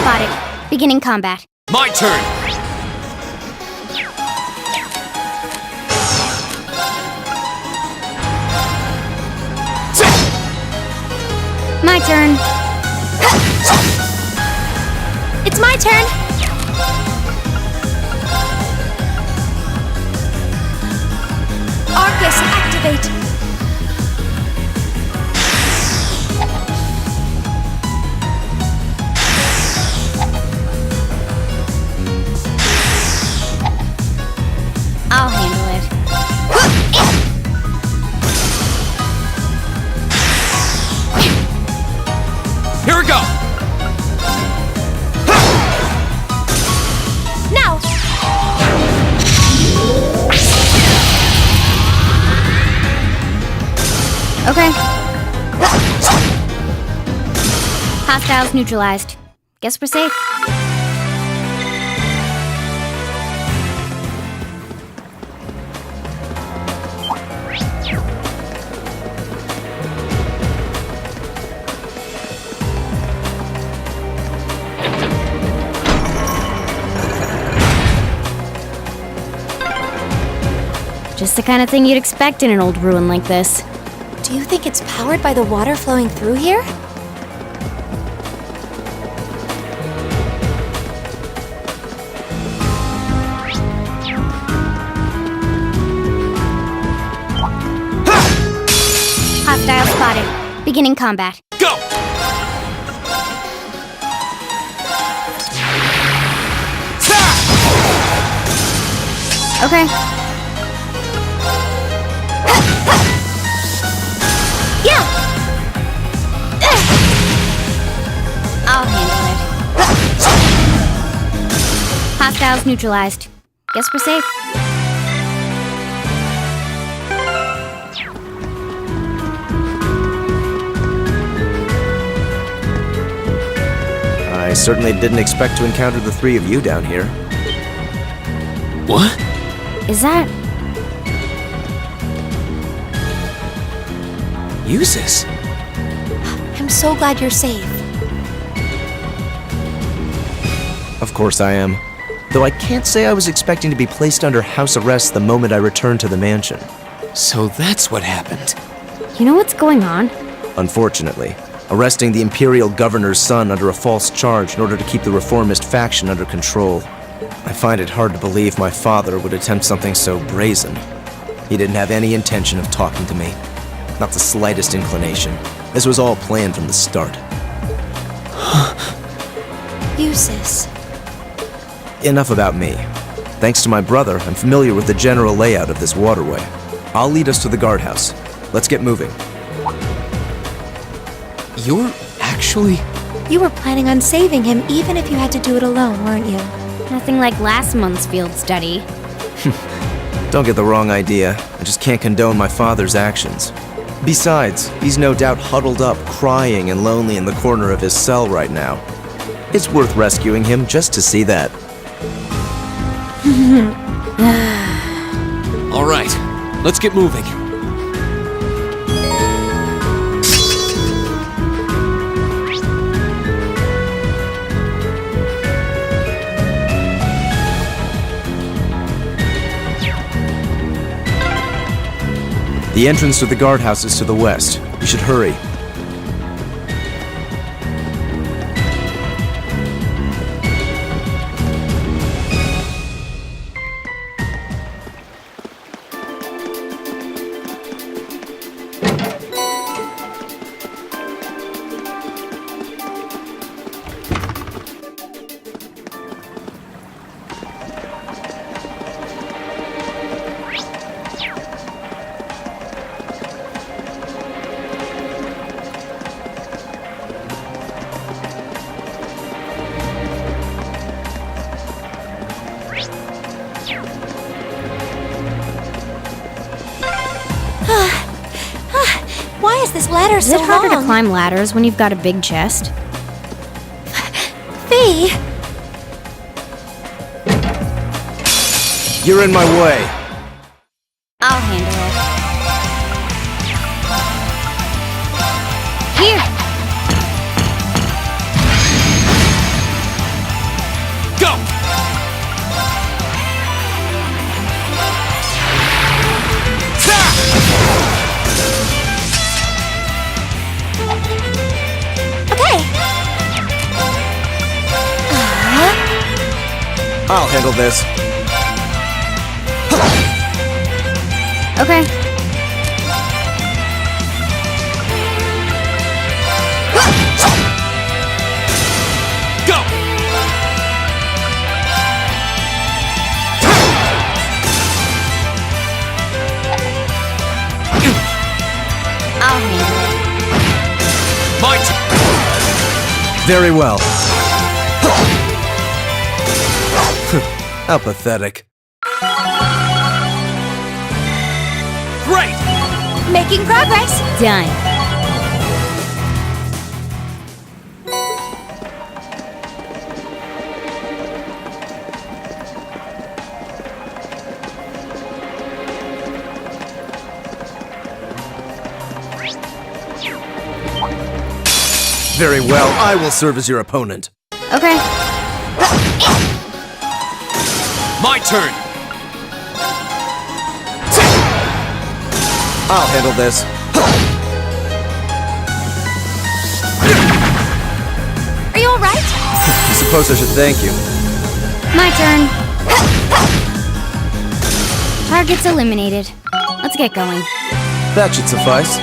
spotted. Beginning combat. My turn! My turn. It's my turn. Arcus, activate. I'll handle it. Here we go! Now! Okay. Hostiles neutralized. Guess we're safe. Just the kind of thing you'd expect in an old ruin like this. Do you think it's powered by the water flowing through here? Hostile spotted. Beginning combat. Go! Okay. Yeah! I'll handle it. Hostiles neutralized. Guess we're safe. I certainly didn't expect to encounter the three of you down here. What? Is that... Uses? I'm so glad you're safe. Of course I am. Though I can't say I was expecting to be placed under house arrest the moment I returned to the mansion. So that's what happened. You know what's going on? Unfortunately, arresting the Imperial Governor's son under a false charge in order to keep the reformist faction under control. I find it hard to believe my father would attempt something so brazen. He didn't have any intention of talking to me. Not the slightest inclination. This was all planned from the start. Uses. Enough about me. Thanks to my brother, I'm familiar with the general layout of this waterway. I'll lead us to the guardhouse. Let's get moving. You're actually... You were planning on saving him even if you had to do it alone, weren't you? Nothing like last month's field study. Don't get the wrong idea. I just can't condone my father's actions. Besides, he's no doubt huddled up, crying and lonely in the corner of his cell right now. It's worth rescuing him just to see that. All right, let's get moving. The entrance to the guardhouse is to the west. We should hurry. Why is this ladder Is so it harder long? to climb ladders when you've got a big chest? Fee! You're in my way. I'll handle it. Here! handle this. Okay. Go! I'll handle it. My turn! Very well. How pathetic. Great! Making progress. Done. Very well, I will serve as your opponent. Okay. My turn! I'll handle this. Are you alright? I suppose I should thank you. My turn. Target's eliminated. Let's get going. That should suffice.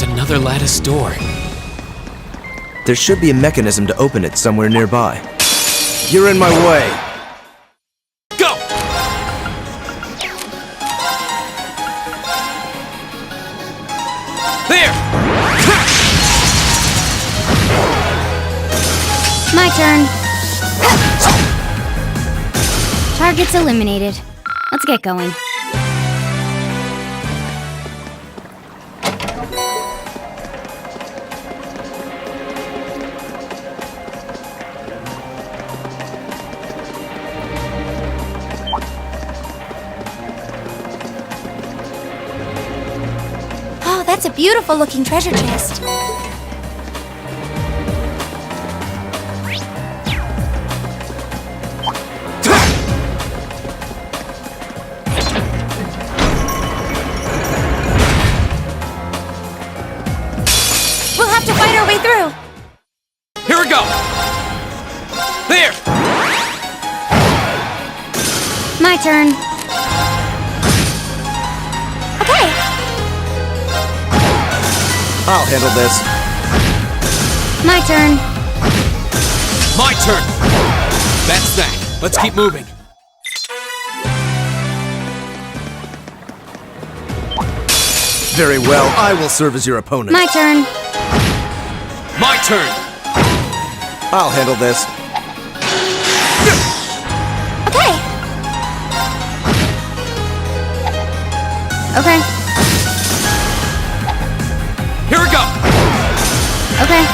Another lattice door. There should be a mechanism to open it somewhere nearby. You're in my way. Go! There! My turn. Target's eliminated. Let's get going. That's a beautiful looking treasure chest. We'll have to fight our way through. Here we go! There! My turn. Okay. I'll handle this. My turn. My turn! That's that. Let's keep moving. Very well, I will serve as your opponent. My turn. My turn! I'll handle this. Okay. Okay. Here we go! Okay.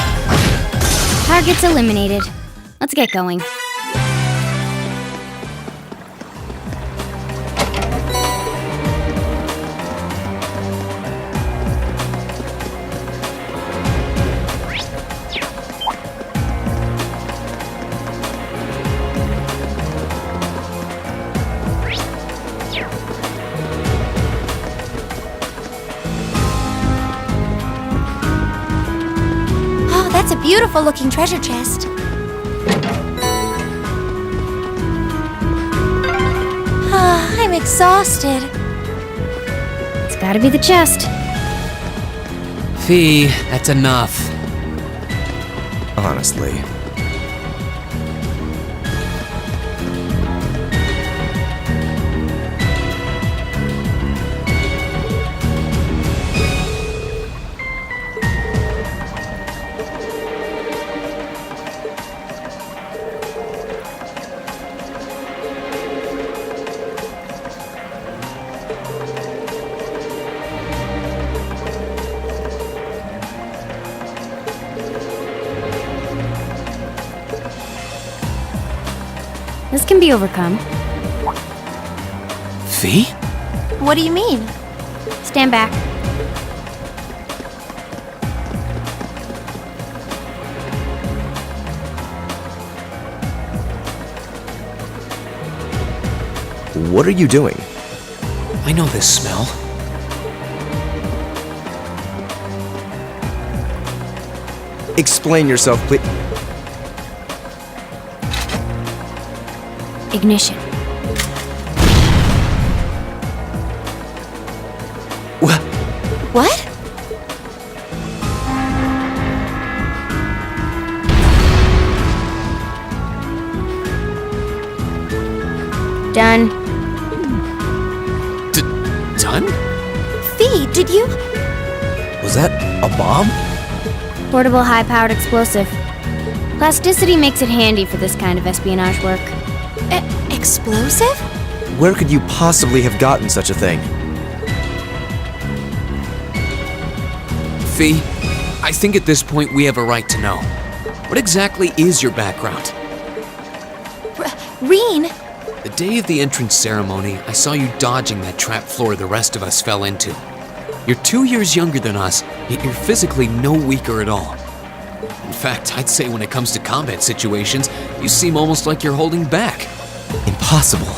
Target's eliminated. Let's get going. Oh, that's a beautiful looking treasure chest. I'm exhausted. It's gotta be the chest. Fee, that's enough. Honestly. This can be overcome. Fee? What do you mean? Stand back. What are you doing? I know this smell. Explain yourself, please. Ignition. What? Done. Done? Fee, did you? Was that a bomb? Portable high-powered explosive. Plasticity makes it handy for this kind of espionage work. Explosive? Where could you possibly have gotten such a thing? Fee, I think at this point we have a right to know. What exactly is your background? Reen? The day of the entrance ceremony, I saw you dodging that trap floor the rest of us fell into. You're 2 years younger than us, yet you're physically no weaker at all. In fact, I'd say when it comes to combat situations, you seem almost like you're holding back. Impossible.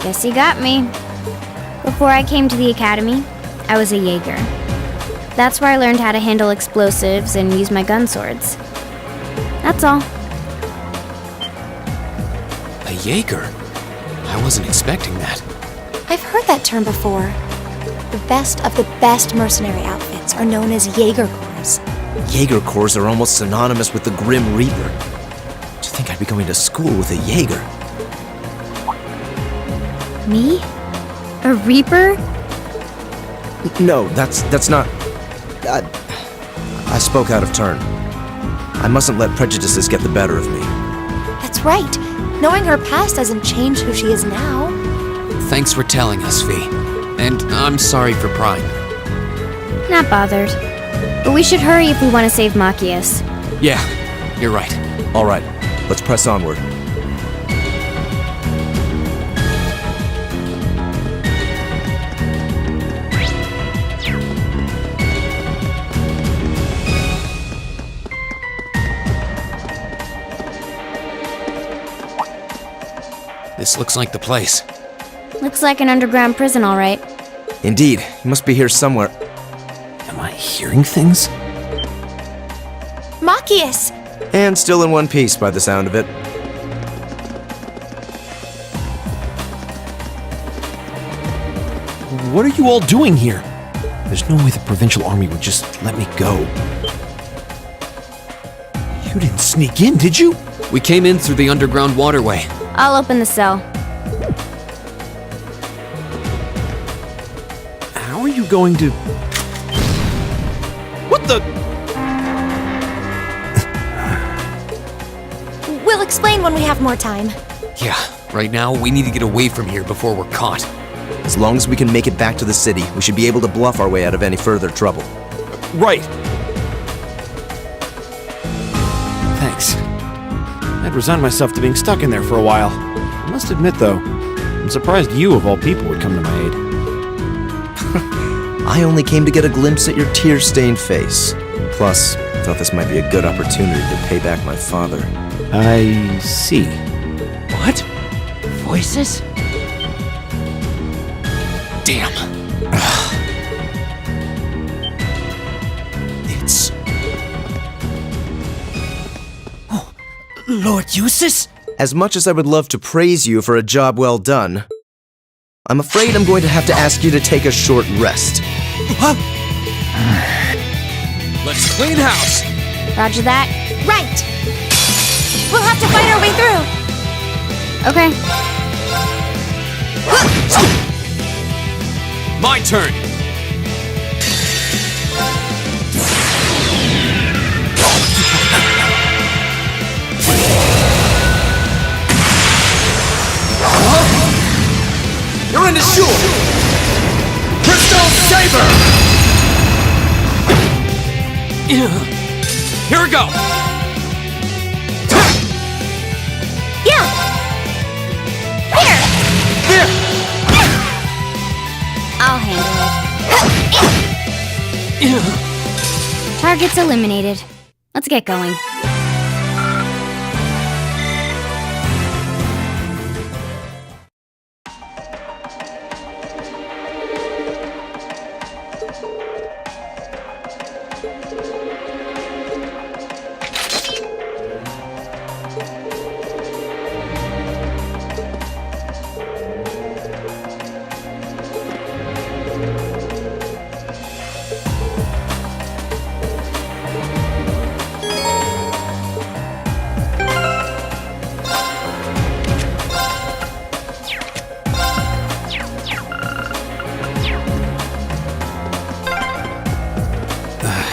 Guess you got me. Before I came to the academy, I was a Jaeger. That's where I learned how to handle explosives and use my gun swords. That's all. A Jaeger? I wasn't expecting that. I've heard that term before. The best of the best mercenary outfits are known as Jaeger Corps. Jaeger Corps are almost synonymous with the Grim Reaper. Do you think I'd be going to school with a Jaeger? Me? A Reaper? No, that's not... I spoke out of turn. I mustn't let prejudices get the better of me. That's right. Knowing her past doesn't change who she is now. Thanks for telling us, Fee. And I'm sorry for prying. Not bothered. But we should hurry if we want to save Machias. Yeah, you're right. All right, let's press onward. This looks like the place. Looks like an underground prison, all right. Indeed, he must be here somewhere. Am I hearing things? Machias! And still in one piece by the sound of it. What are you all doing here? There's no way the Provincial Army would just let me go. You didn't sneak in, did you? We came in through the underground waterway. I'll open the cell. How are you going to... What the... We'll explain when we have more time. Yeah, right now we need to get away from here before we're caught. As long as we can make it back to the city, we should be able to bluff our way out of any further trouble. Right. Thanks. I'd resigned myself to being stuck in there for a while. I must admit, though, I'm surprised you, of all people, would come to my aid. I only came to get a glimpse at your tear-stained face. Plus, I thought this might be a good opportunity to pay back my father. I see. What? Voices? Damn. It's... Oh, Lord Eustace? As much as I would love to praise you for a job well done, I'm afraid I'm going to have to ask you to take a short rest. Let's clean house! Roger that. Right! We'll have to fight our way through! Okay. My turn! You're in the shoe! Crystal Saber! Here we go! Yeah! Here! I'll handle it. Targets eliminated. Let's get going.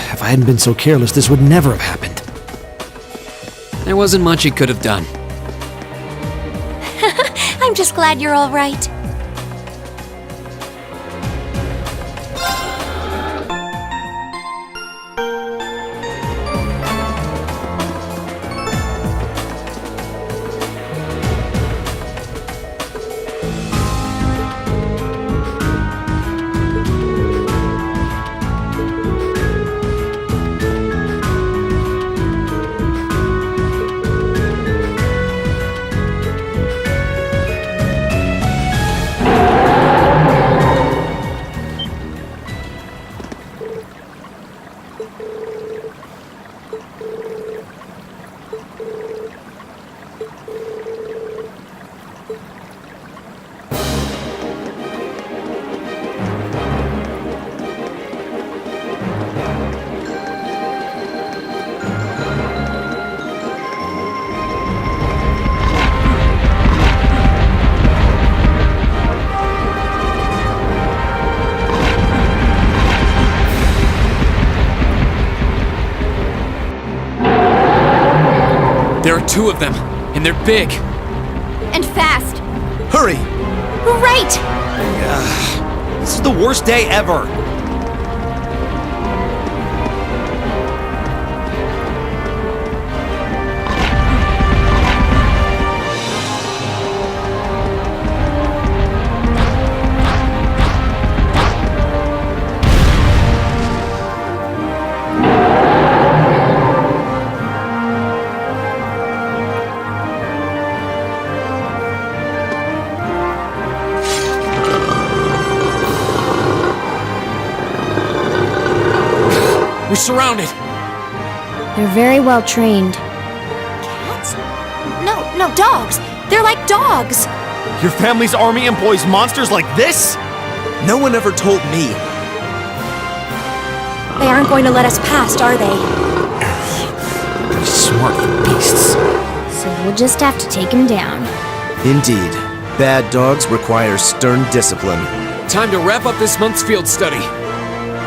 If I hadn't been so careless, this would never have happened. There wasn't much he could have done. I'm just glad you're all right. There are two of them, and they're big. And fast. Hurry! Right! This is the worst day ever. We're surrounded. They're very well trained. Cats? No, dogs! They're like dogs! Your family's army employs monsters like this? No one ever told me. They aren't going to let us past, are they? Pretty smart for beasts. So we'll just have to take him down. Indeed. Bad dogs require stern discipline. Time to wrap up this month's field study.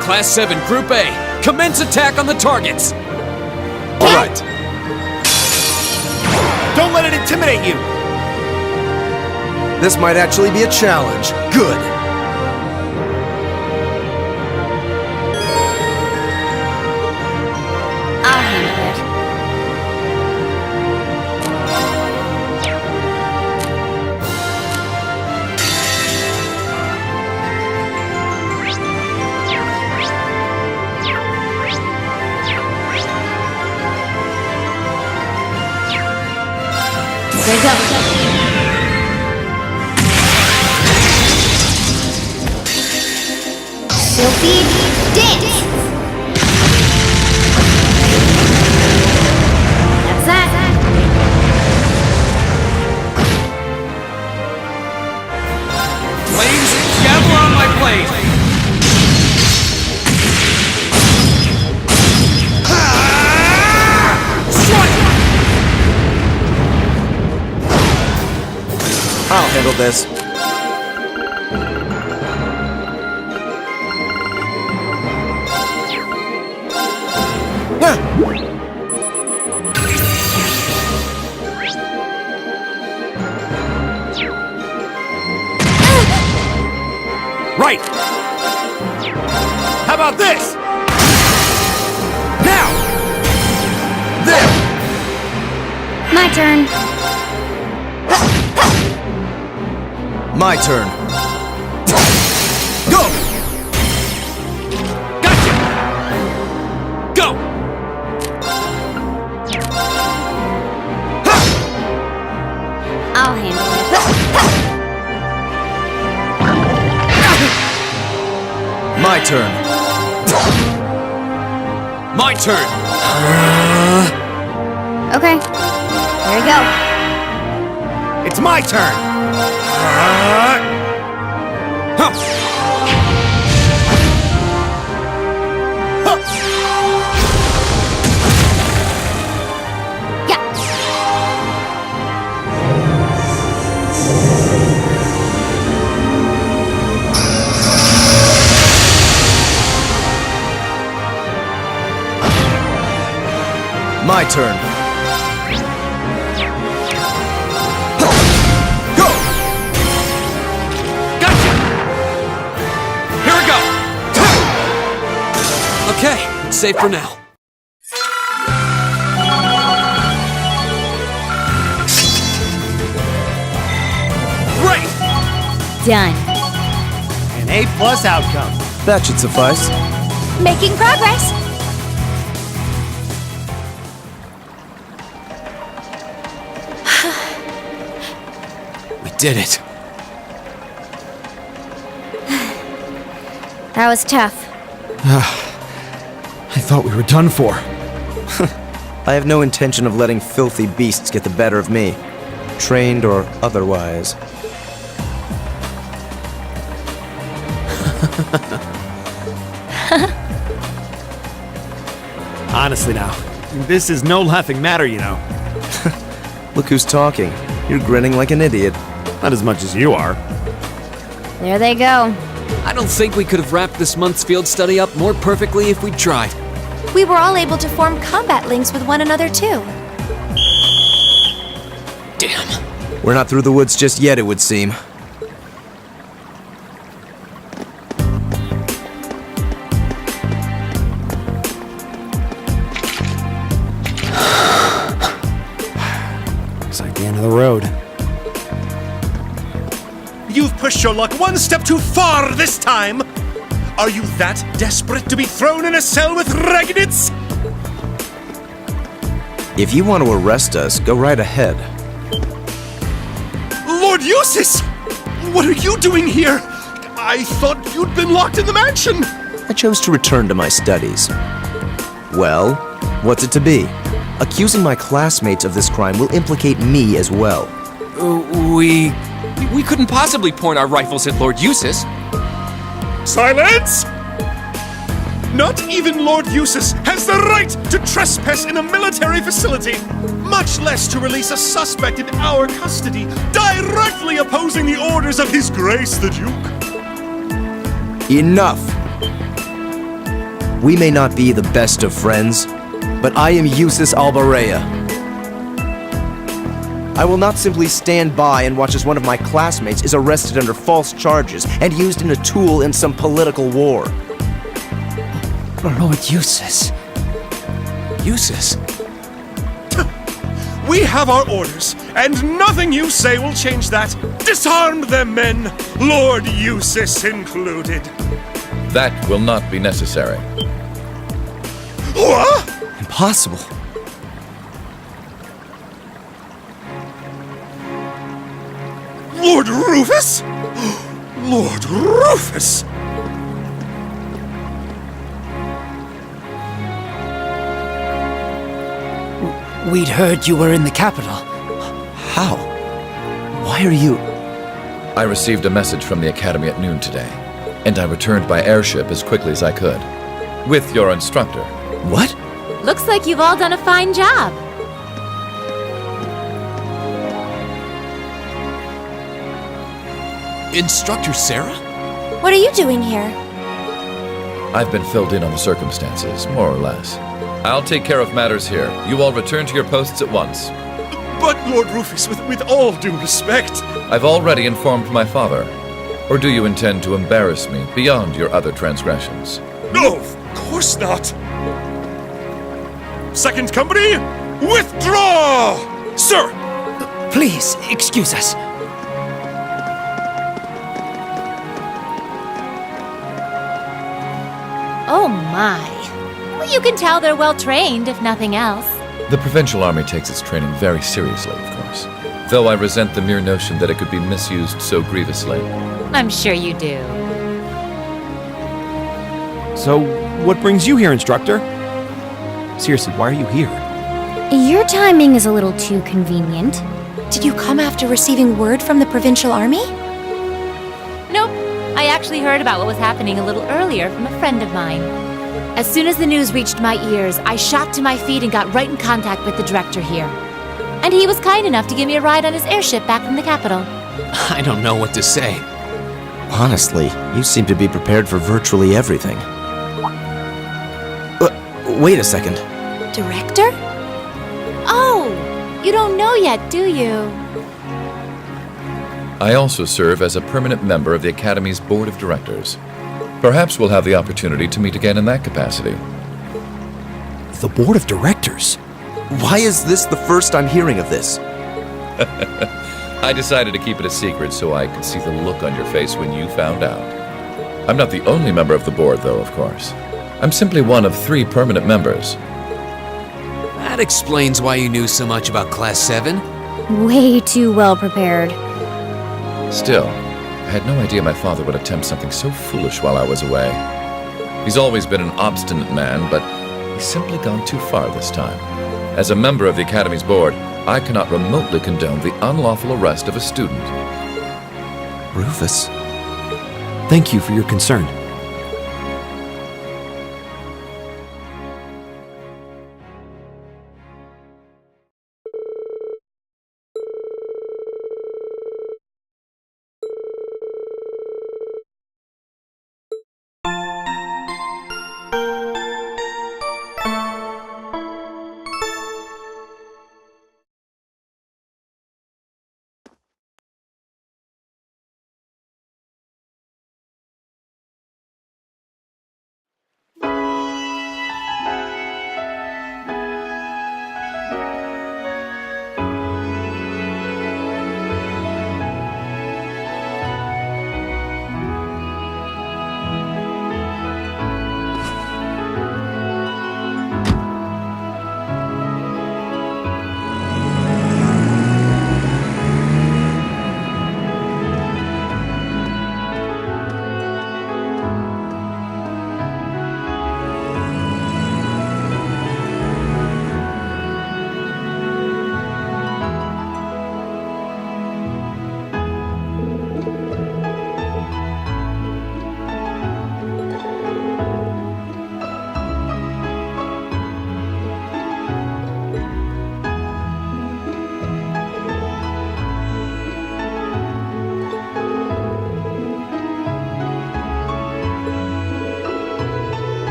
Class 7, Group A. Commence attack on the targets! All right. Don't let it intimidate you! This might actually be a challenge. Good. I'll handle it. There you go. Sophie, dance! That's that. this. Right! How about this? Now! There! My turn. My turn. Go! Gotcha! Go! I'll handle it. My turn. My turn! Okay. Here we go. It's my turn! Yeah. My turn. Go! Gotcha! Here we go! Okay, it's safe for now. Great! Done. An A+ outcome. That should suffice. Making progress. We did it. That was tough. I thought we were done for. I have no intention of letting filthy beasts get the better of me, trained or otherwise. Honestly now, this is no laughing matter, you know. Look who's talking. You're grinning like an idiot. Not as much as you are. There they go. I don't think we could have wrapped this month's field study up more perfectly if we'd tried. We were all able to form combat links with one another, too. Damn. We're not through the woods just yet, it would seem. Looks like the end of the road. You've pushed your luck one step too far this time! Are you that desperate to be thrown in a cell with Ragnitz? If you want to arrest us, go right ahead. Lord Eustace! What are you doing here? I thought you'd been locked in the mansion! I chose to return to my studies. Well, what's it to be? Accusing my classmates of this crime will implicate me as well. We couldn't possibly point our rifles at Lord Eustace. Silence! Not even Lord Eustace has the right to trespass in a military facility, much less to release a suspect in our custody, directly opposing the orders of His Grace the Duke. Enough! We may not be the best of friends, but I am Eustace Albareya. I will not simply stand by and watch as one of my classmates is arrested under false charges and used in a tool in some political war. Lord Eustace. Eustace? We have our orders, and nothing you say will change that. Disarm them, men, Lord Eustace included. That will not be necessary. What? Impossible. Lord Rufus? Lord Rufus! We'd heard you were in the capital. How? Why are you... I received a message from the Academy at noon today, and I returned by airship as quickly as I could. With your instructor. What? Looks like you've all done a fine job. Instructor Sara? What are you doing here? I've been filled in on the circumstances, more or less. I'll take care of matters here. You all return to your posts at once. But, Lord Rufus, with all due respect... I've already informed my father. Or do you intend to embarrass me beyond your other transgressions? No, of course not! Second company, withdraw! Sir! Please, excuse us. Oh my. Well, you can tell they're well trained, if nothing else. The Provincial Army takes its training very seriously, of course. Though I resent the mere notion that it could be misused so grievously. I'm sure you do. So, what brings you here, Instructor? Seriously, why are you here? Your timing is a little too convenient. Did you come after receiving word from the Provincial Army? Nope. I actually heard about what was happening a little earlier from a friend of mine. As soon as the news reached my ears, I shot to my feet and got right in contact with the director here. And he was kind enough to give me a ride on his airship back from the capital. I don't know what to say. Honestly, you seem to be prepared for virtually everything. Wait a second. Director? Oh, you don't know yet, do you? I also serve as a permanent member of the Academy's Board of Directors. Perhaps we'll have the opportunity to meet again in that capacity. The Board of Directors? Why is this the first I'm hearing of this? I decided to keep it a secret so I could see the look on your face when you found out. I'm not the only member of the board, though, of course. I'm simply one of 3 permanent members. That explains why you knew so much about Class 7. Way too well prepared. Still, I had no idea my father would attempt something so foolish while I was away. He's always been an obstinate man, but he's simply gone too far this time. As a member of the Academy's board, I cannot remotely condone the unlawful arrest of a student. Rufus? Thank you for your concern.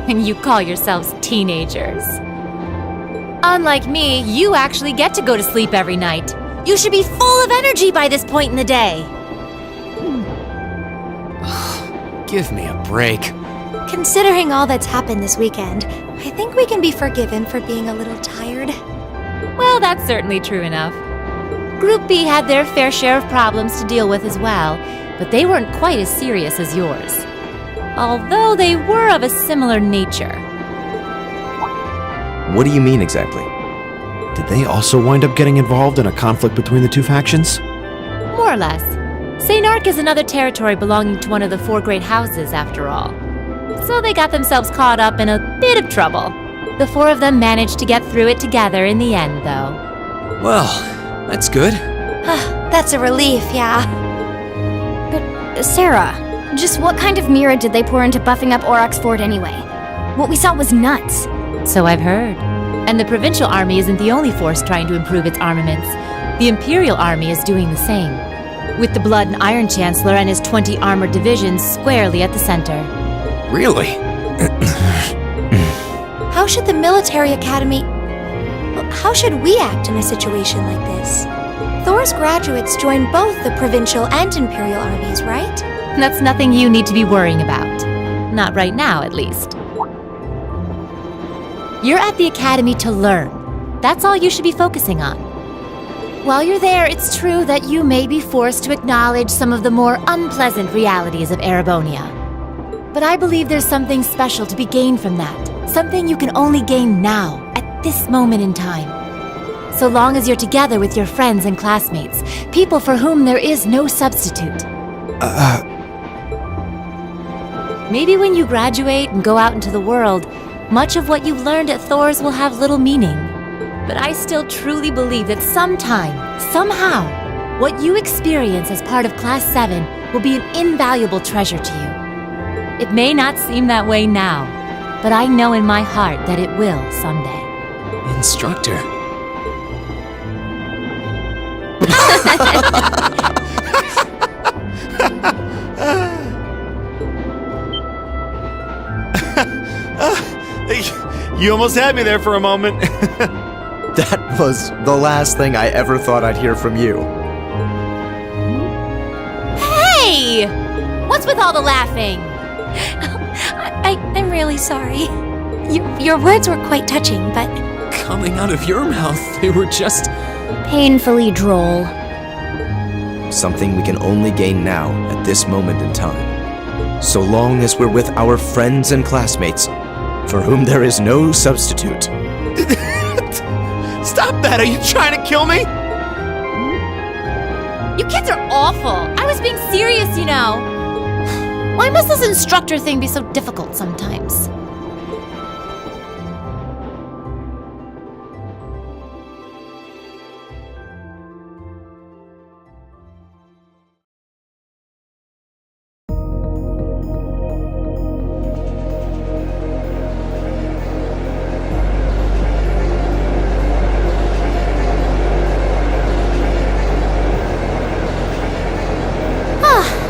And you call yourselves teenagers. Unlike me, you actually get to go to sleep every night. You should be full of energy by this point in the day. Give me a break. Considering all that's happened this weekend, I think we can be forgiven for being a little tired. Well, that's certainly true enough. Group B had their fair share of problems to deal with as well, but they weren't quite as serious as yours. Although they were of a similar nature. What do you mean exactly? Did they also wind up getting involved in a conflict between the two factions? More or less. St. Ark is another territory belonging to one of the 4 great houses, after all. So they got themselves caught up in a bit of trouble. The 4 of them managed to get through it together in the end, though. Well, that's good. That's a relief, yeah. But, Sara, just what kind of mirror did they pour into buffing up Aurochs Fort anyway? What we saw was nuts. So I've heard. And the provincial army isn't the only force trying to improve its armaments. The Imperial Army is doing the same, with the Blood and Iron Chancellor and his 20 armored divisions squarely at the center. Really? How should the military academy... How should we act in a situation like this? Thor's graduates join both the provincial and imperial armies, right? That's nothing you need to be worrying about. Not right now, at least. You're at the academy to learn. That's all you should be focusing on. While you're there, it's true that you may be forced to acknowledge some of the more unpleasant realities of Erebonia. But I believe there's something special to be gained from that. Something you can only gain now, at this moment in time. So long as you're together with your friends and classmates, people for whom there is no substitute. Maybe when you graduate and go out into the world, much of what you've learned at Thor's will have little meaning. But I still truly believe that sometime, somehow, what you experience as part of Class 7 will be an invaluable treasure to you. It may not seem that way now, but I know in my heart that it will someday. Instructor. You almost had me there for a moment. That was the last thing I ever thought I'd hear from you. Hey! What's with all the laughing? I'm really sorry. Your words were quite touching, but... Coming out of your mouth, they were just... Painfully droll. Something we can only gain now, at this moment in time. So long as we're with our friends and classmates, for whom there is no substitute. Stop that! Are you trying to kill me? You kids are awful. I was being serious, you know. Why must this instructor thing be so difficult sometimes?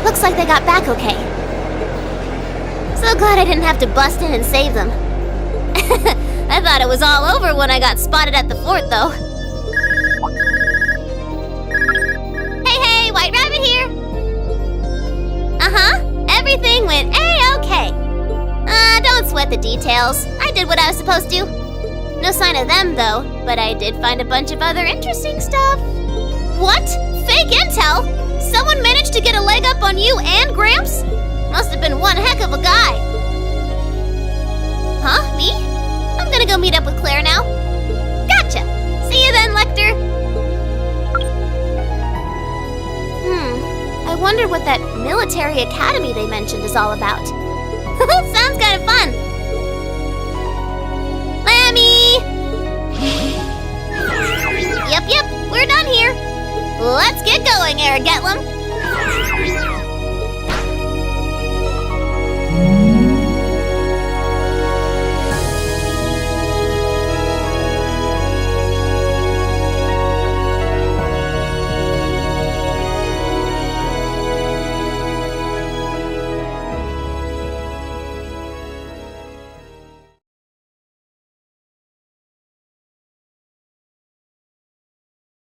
Looks like they got back okay. So glad I didn't have to bust in and save them. I thought it was all over when I got spotted at the fort, though. Hey, White Rabbit here! Everything went A-okay. Don't sweat the details. I did what I was supposed to. No sign of them, though, but I did find a bunch of other interesting stuff. What? Fake intel? Someone managed to get a leg up on you and Gramps? Must have been one heck of a guy. Huh? Me? I'm gonna go meet up with Claire now. Gotcha! See you then, Lecter! I wonder what that military academy they mentioned is all about. Sounds kind of fun. Lammy! Yep, we're done here. Let's get going, Aragetlum.